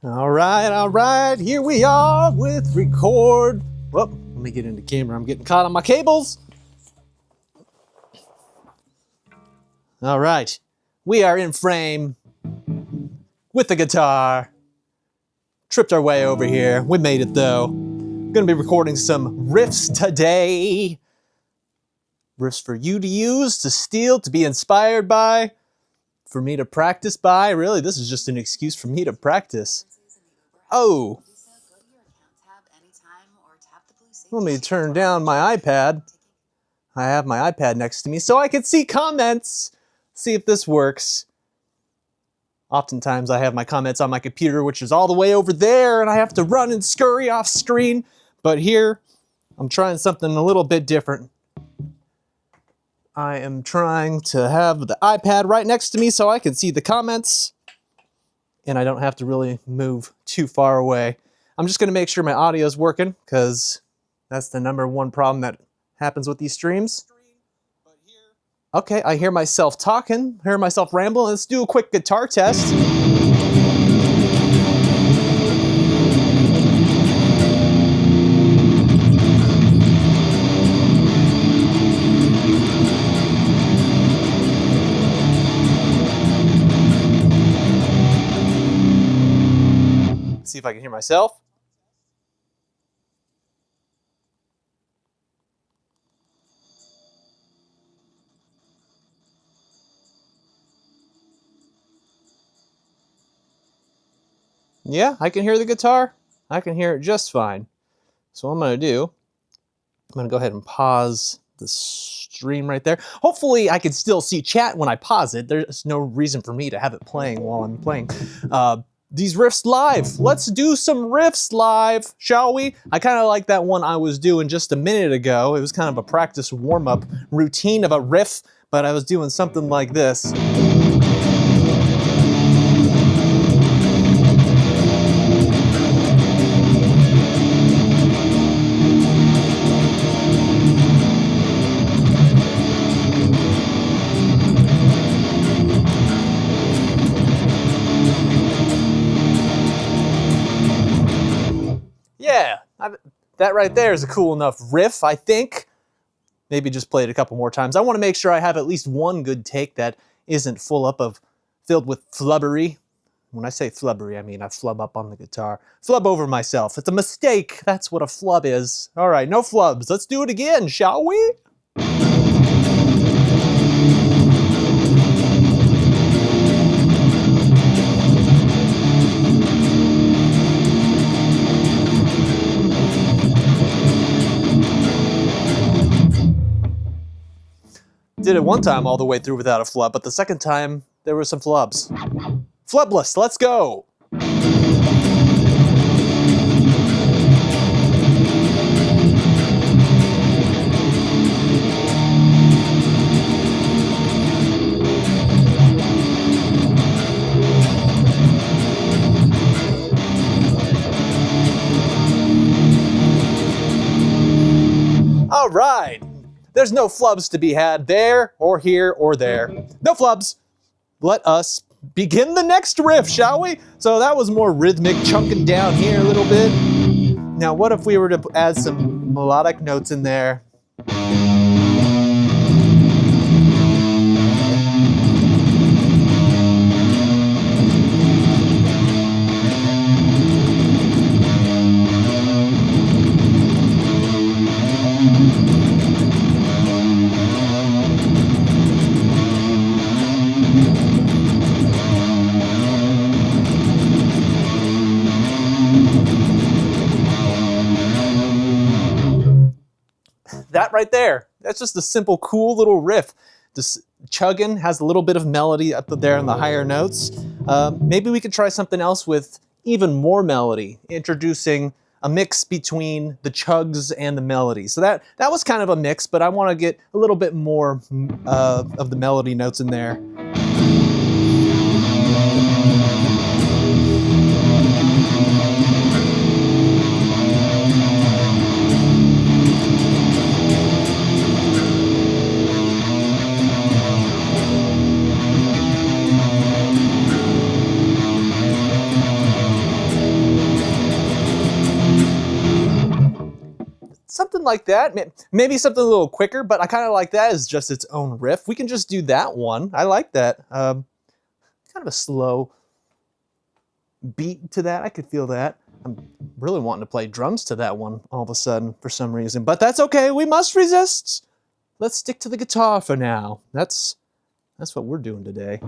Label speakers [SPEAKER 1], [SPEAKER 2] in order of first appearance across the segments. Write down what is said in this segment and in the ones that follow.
[SPEAKER 1] All right, here we are with record. Whoop, let me get into camera. I'm getting caught on my cables. All right, we are in frame with the guitar. Tripped our way over here. We made it though. Gonna be recording some riffs today. Riffs for you to use, to steal, to be inspired by, for me to practice by. Really, this is just an excuse for me to practice. Oh, let me turn down my iPad. I have my iPad next to me so I can see comments. See if this works. Oftentimes I have my comments on my computer, which is all the way over there, and I have to run and scurry off screen. But here, I'm trying something a little bit different. I am trying to have the iPad right next to me so I can see the comments, and I don't have to really move too far away. I'm just going to make sure my audio is working, because that's the #1 problem that happens with these streams. Okay, I hear myself talking, hear myself rambling. Let's do a quick guitar test. See if I can hear myself. Yeah, I can hear the guitar. I can hear it just fine. So what I'm going to do, I'm going to go ahead and pause the stream right there. Hopefully I can still see chat when I pause it. There's no reason for me to have it playing while I'm playing these riffs live. Let's do some riffs live, shall we? I kind of like that one I was doing just a minute ago. It was kind of a practice warm-up routine of a riff, but I was doing something like this. Yeah, that right there is a cool enough riff, I think. Maybe just play it a couple more times. I want to make sure I have at least one good take that isn't filled with flubbery. When I say flubbery, I mean I flub up on the guitar. Flub over myself. It's a mistake. That's what a flub is. All right, no flubs. Let's do it again, shall we? Did it one time all the way through without a flub, but the second time there were some flubs. Flubless, let's go! All right! There's no flubs to be had there, or here, or there. No flubs. Let us begin the next riff, shall we? So that was more rhythmic, chunking down here a little bit. Now what if we were to add some melodic notes in there? That right there, that's just a simple, cool little riff. Just chugging, has a little bit of melody up there in the higher notes. Maybe we could try something else with even more melody, introducing a mix between the chugs and the melody. So that was kind of a mix, but I want to get a little bit more of the melody notes in there. like that. Maybe something a little quicker, but I kind of like that as just its own riff. We can just do that one. I like that. Kind of a slow beat to that. I could feel that. I'm really wanting to play drums to that one all of a sudden for some reason, but that's okay. We must resist. Let's stick to the guitar for now. That's what we're doing today.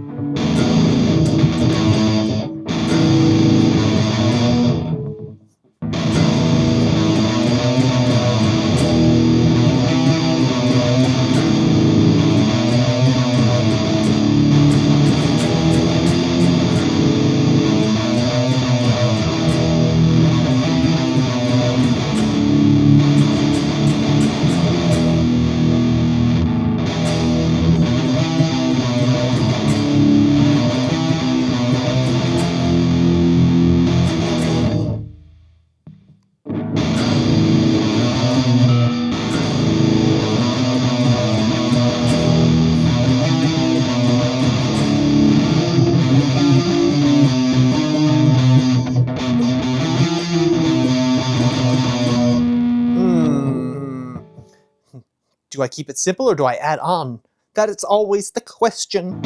[SPEAKER 1] Do I keep it simple or do I add on? That is always the question.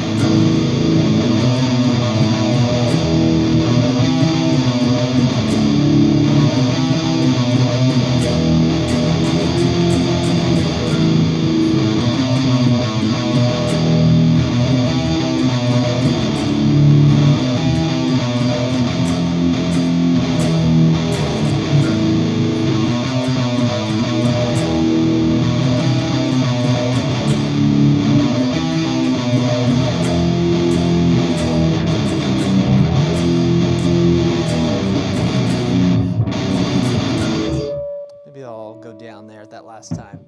[SPEAKER 1] Maybe I'll go down there at that last time.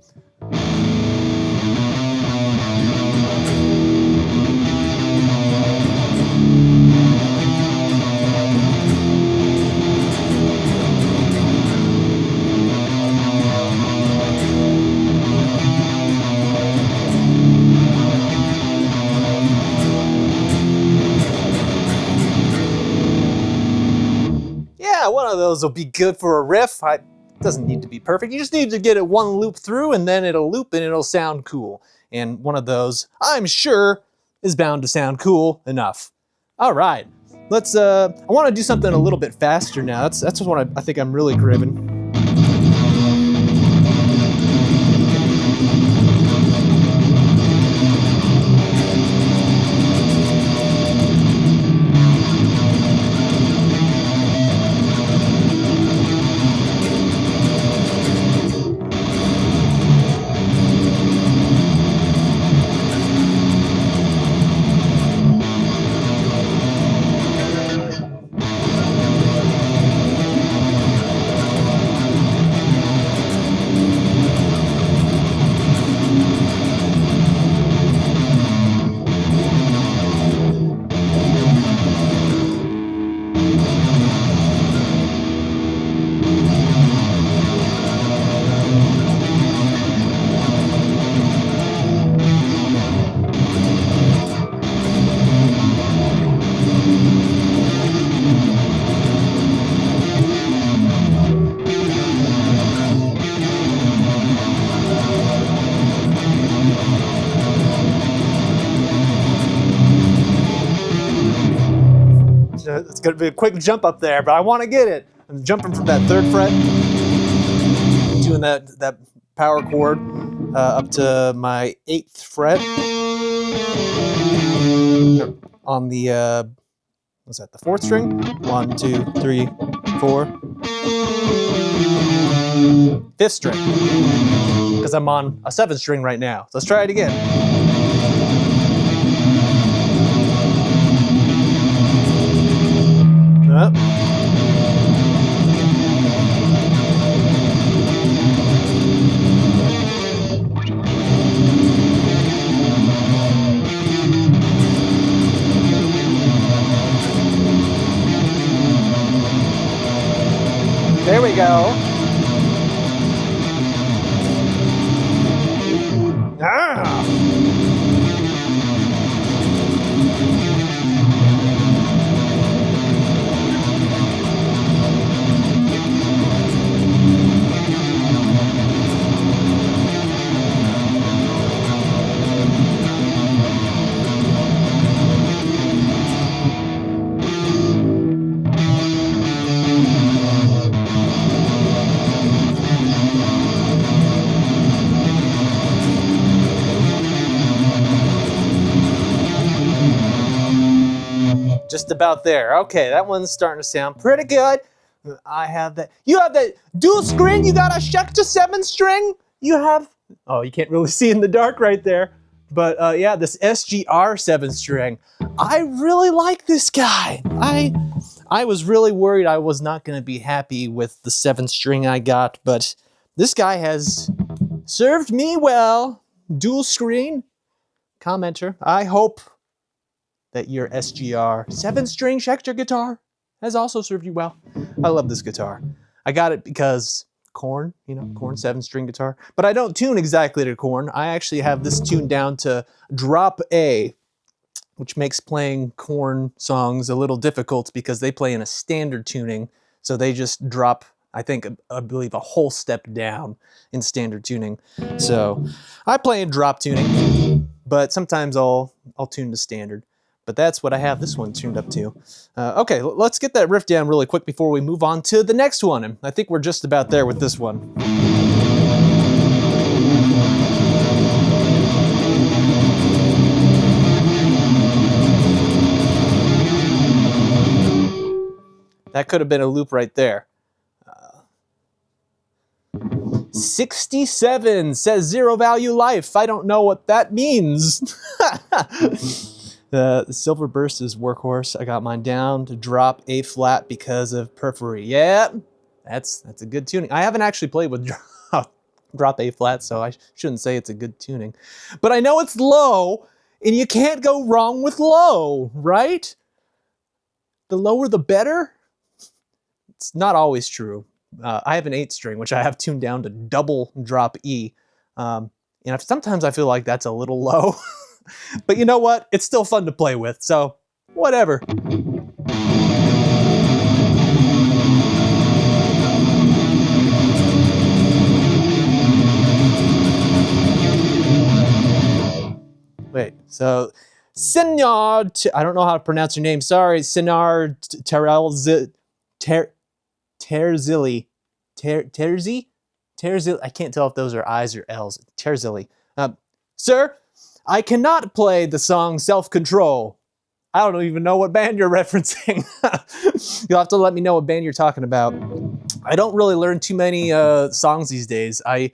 [SPEAKER 1] Yeah, one of those will be good for a riff. It doesn't need to be perfect. You just need to get it one loop through and then it'll loop and it'll sound cool. And one of those, I'm sure, is bound to sound cool enough. All right, let's, I want to do something a little bit faster now. That's what I think I'm really gripping. It's going to be a quick jump up there, but I want to get it. I'm jumping from that 3rd fret, doing that power chord up to my 8th fret on the what's that? The 4th string. 1, 2, 3, 4. 5th string, because I'm on a 7th string right now. Let's try it again. Up. There we go. Ah. just about there. Okay, that one's starting to sound pretty good. I have that. You have that dual screen. You got a Schecter 7-string. You have. Oh, you can't really see in the dark right there. But yeah, this SGR 7-string. I really like this guy. I was really worried I was not going to be happy with the 7-string I got, but this guy has served me well. Dual screen. Commenter, I hope that your SGR 7-string Schecter guitar has also served you well. I love this guitar. I got it because Korn, you know, Korn 7-string guitar. But I don't tune exactly to Korn. I actually have this tuned down to drop A, which makes playing Korn songs a little difficult because they play in a standard tuning. So they just drop, I believe, a whole step down in standard tuning. So I play in drop tuning, but sometimes I'll tune to standard. But that's what I have this one tuned up to. Okay, let's get that riff down really quick before we move on to the next one. And I think we're just about there with this one. That could have been a loop right there. 67 says zero value life. I don't know what that means. The Silver Burst is workhorse. I got mine down to drop A flat because of periphery. Yeah, that's a good tuning. I haven't actually played with drop A flat, so I shouldn't say it's a good tuning. But I know it's low, and you can't go wrong with low, right? The lower the better? It's not always true. I have an 8-string, which I have tuned down to double drop E. And sometimes I feel like that's a little low. But you know what? It's still fun to play with, so whatever. Wait, so Senor, I don't know how to pronounce your name. Sorry, Senor Terzili. I can't tell if those are I's or L's. Terzili. Sir, I cannot play the song Self-Control. I don't even know what band you're referencing. You'll have to let me know what band you're talking about. I don't really learn too many songs these days. I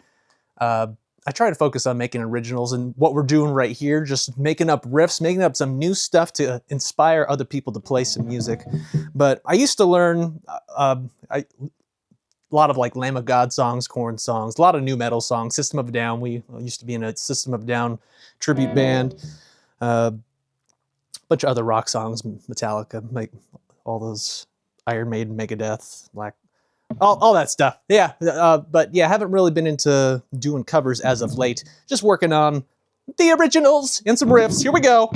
[SPEAKER 1] try to focus on making originals, and what we're doing right here, just making up riffs, making up some new stuff to inspire other people to play some music. But I used to learn a lot of like Lamb of God songs, Korn songs, a lot of new metal songs, System of a Down. We used to be in a System of a Down tribute band. A bunch of other rock songs, Metallica, like all those Iron Maiden, Megadeth, all that stuff. Yeah, but yeah, I haven't really been into doing covers as of late. Just working on the originals and some riffs. Here we go.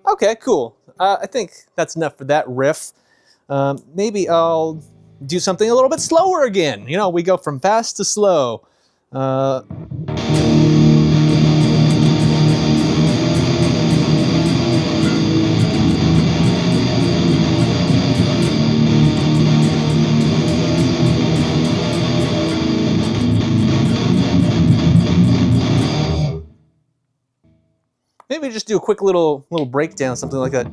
[SPEAKER 1] Okay, cool. I think that's enough for that riff. Maybe I'll do something a little bit slower again. You know, we go from fast to slow. Maybe just do a quick little breakdown, something like that.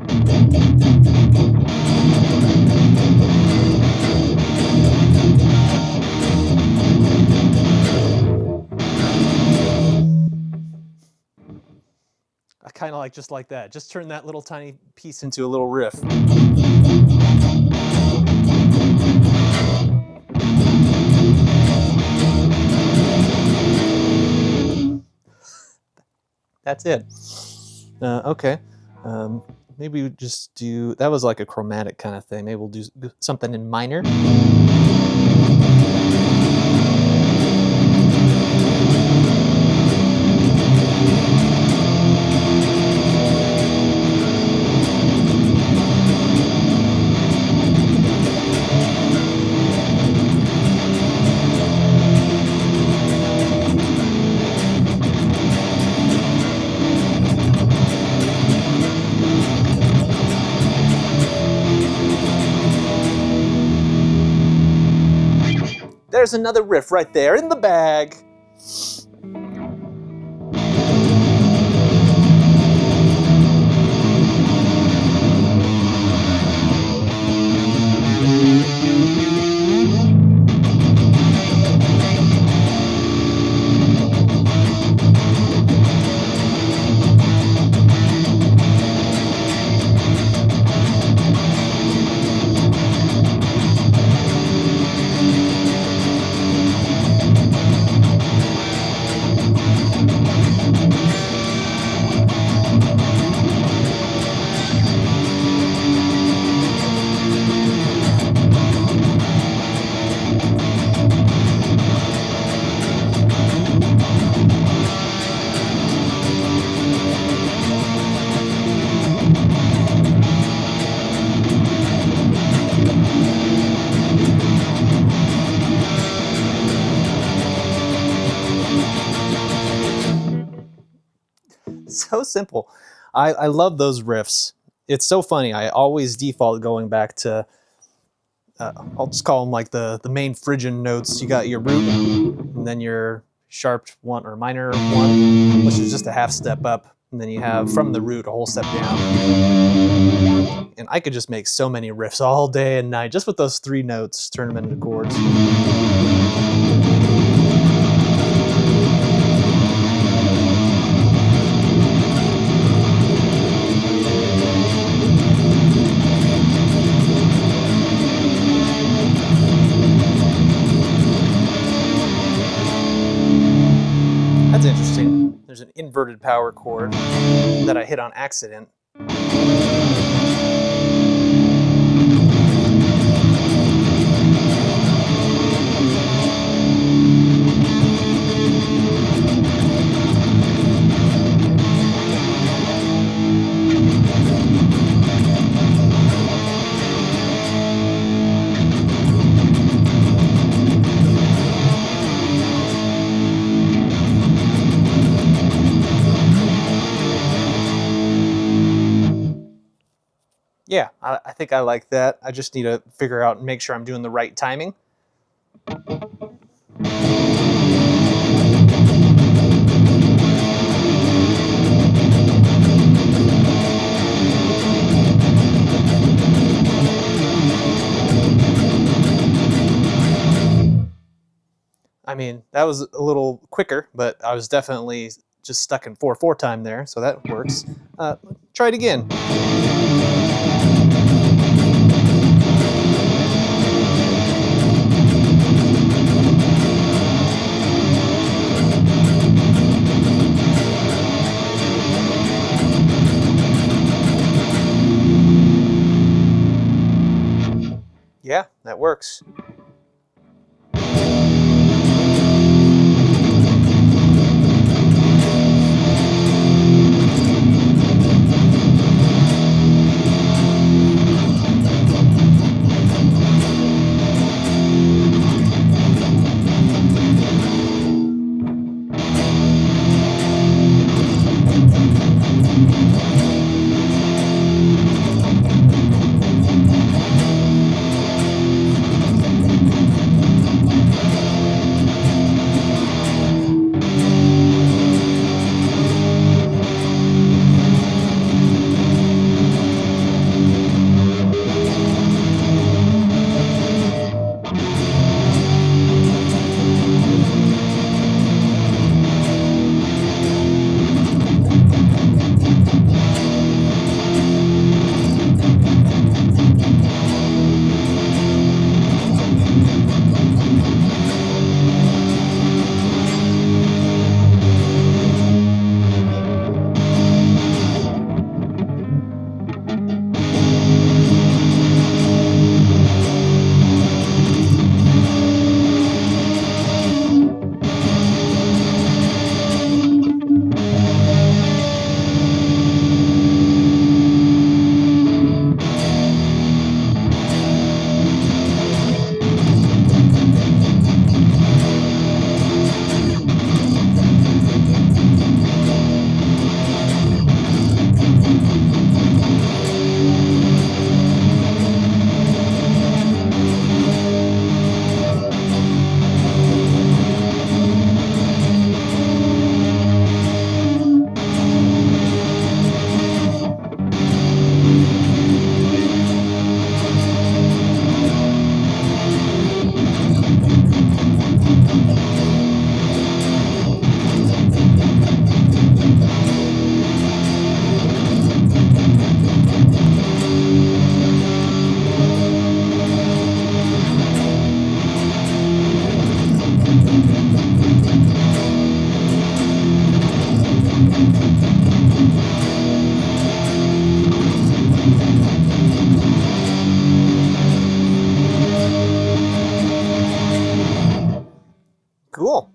[SPEAKER 1] I kind of like just like that. Just turn that little tiny piece into a little riff. That's it. Okay. Maybe we just do, that was like a chromatic kind of thing. Maybe we'll do something in minor. there's another riff right there in the bag. So simple. I love those riffs. It's so funny. I always default going back to, I'll just call them like the main Phrygian notes. You got your root, and then your sharp one or minor one, which is just a half step up. And then you have from the root a whole step down. And I could just make so many riffs all day and night just with those 3 notes, turn them into chords. That's interesting. There's an inverted power chord that I hit on accident. Yeah, I think I like that. I just need to figure out and make sure I'm doing the right timing. I mean, that was a little quicker, but I was definitely just stuck in 4/4 time there, so that works. Try it again. Yeah, that works.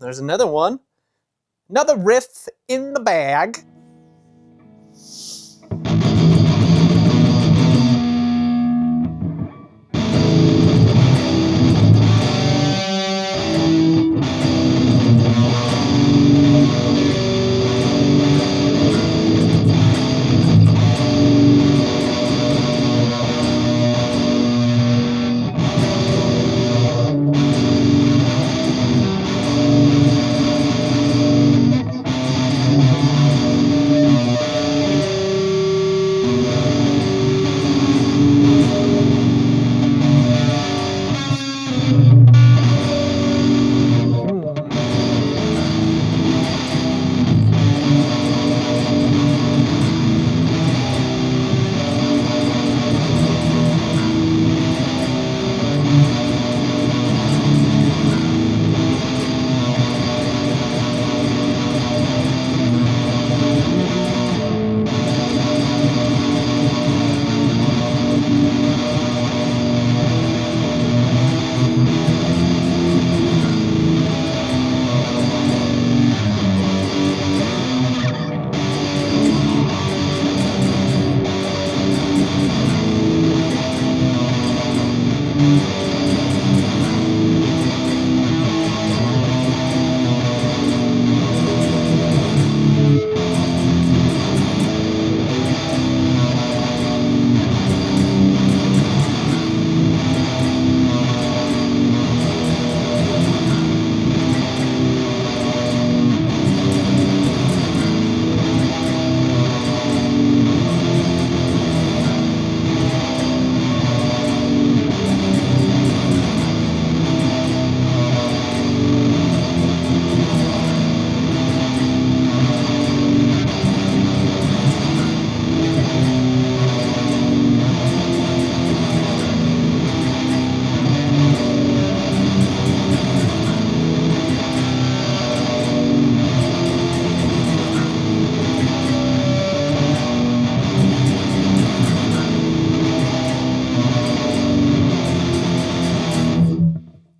[SPEAKER 1] there's another one. Another riff in the bag.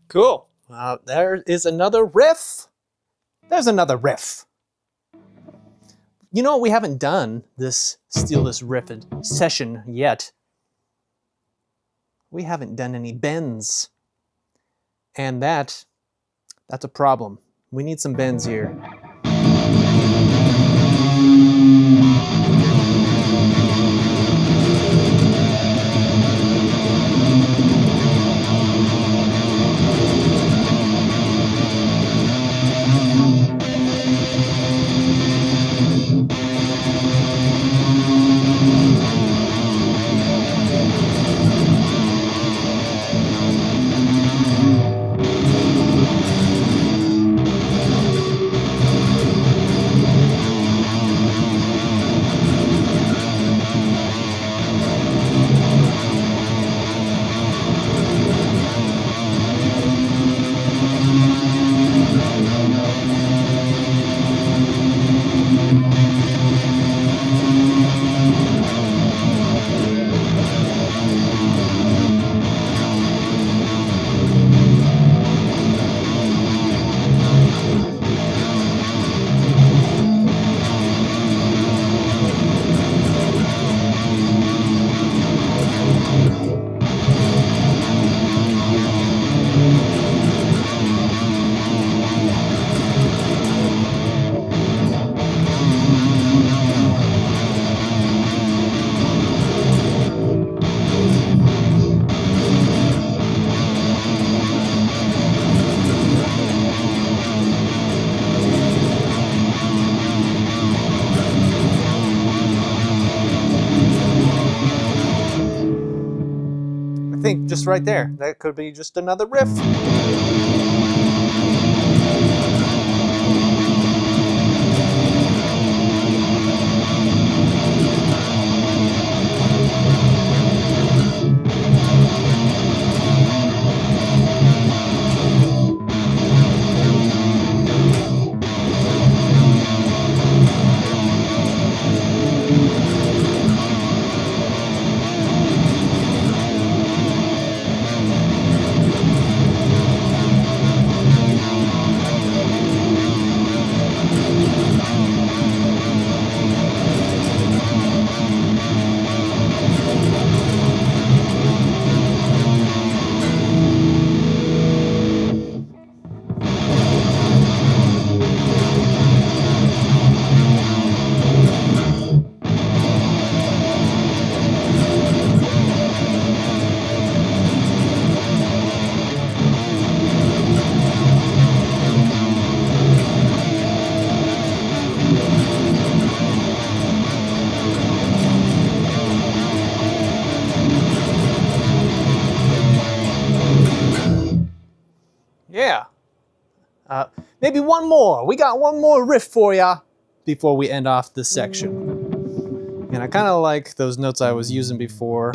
[SPEAKER 1] Cool. There is another riff. There's another riff. You know, we haven't done this Steal This Riff session yet. We haven't done any bends. And that's a problem. We need some bends here. I think just right there, that could be just another riff. Maybe one more. We got one more riff for ya before we end off this section. And I kind of like those notes I was using before.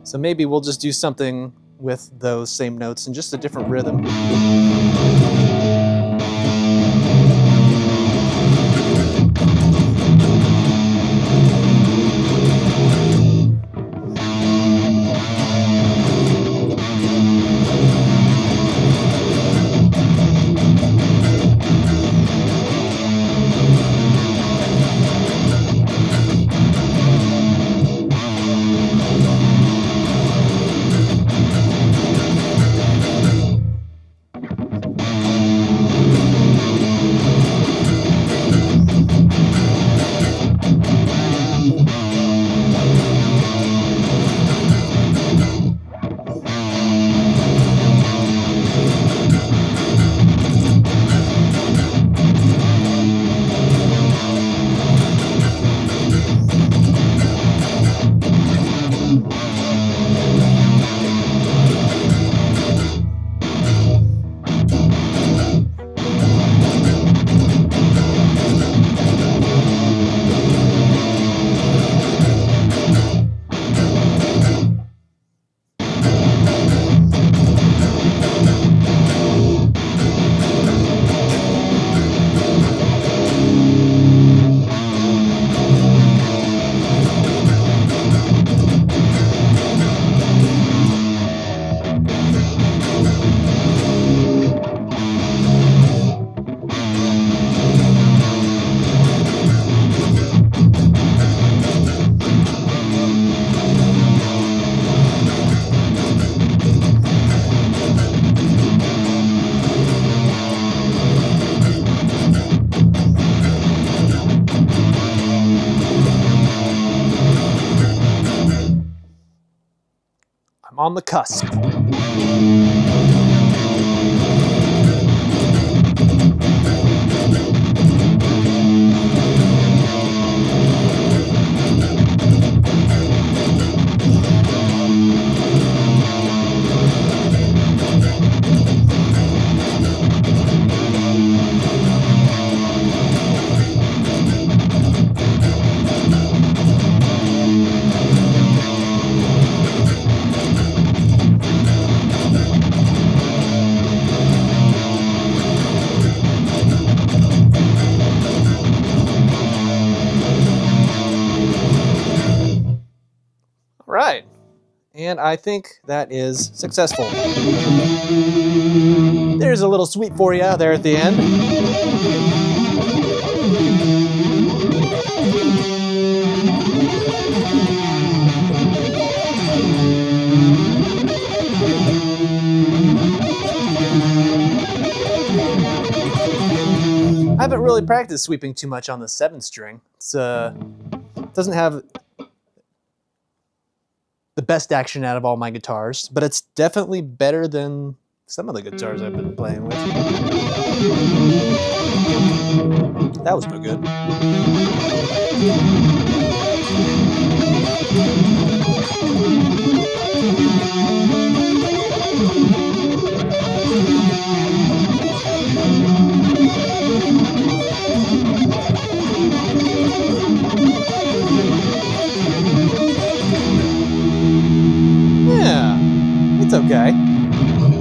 [SPEAKER 1] So maybe we'll just do something with those same notes in just a different rhythm. I'm on the cusp. Right, and I think that is successful. There's a little sweep for you there at the end. I haven't really practiced sweeping too much on the 7th string. It's doesn't have the best action out of all my guitars, but it's definitely better than some of the guitars I've been playing with. That was no good. Yeah, it's okay.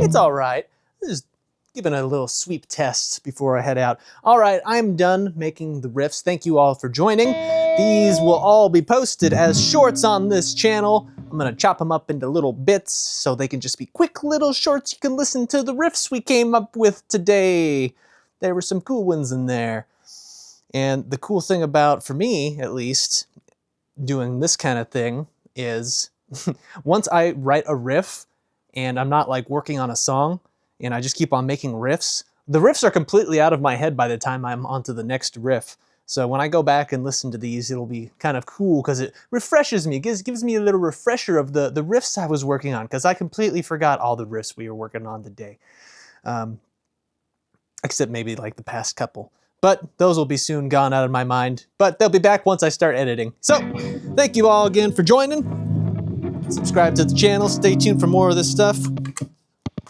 [SPEAKER 1] It's all right. Just giving a little sweep test before I head out. All right, I'm done making the riffs. Thank you all for joining. These will all be posted as shorts on this channel. I'm gonna chop them up into little bits so they can just be quick little shorts. You can listen to the riffs we came up with today. There were some cool ones in there. And the cool thing about, for me at least, doing this kind of thing is once I write a riff and I'm not like working on a song and I just keep on making riffs, the riffs are completely out of my head by the time I'm onto the next riff. So when I go back and listen to these, it'll be kind of cool because it refreshes me, gives me a little refresher of the riffs I was working on, because I completely forgot all the riffs we were working on today. Except maybe like the past couple. But those will be soon gone out of my mind. But they'll be back once I start editing. So, thank you all again for joining. Subscribe to the channel. Stay tuned for more of this stuff.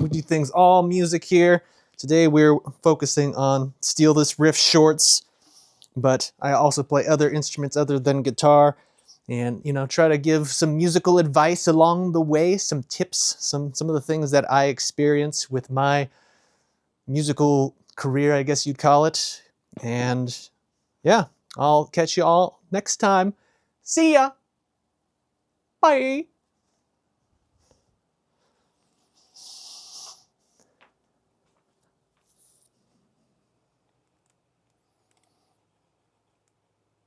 [SPEAKER 1] We do things all music here. Today we're focusing on Steal This Riff shorts, but I also play other instruments other than guitar, and try to give some musical advice along the way, some tips, some of the things that I experience with my musical career, I guess you'd call it. And yeah, I'll catch you all next time. See ya. Bye.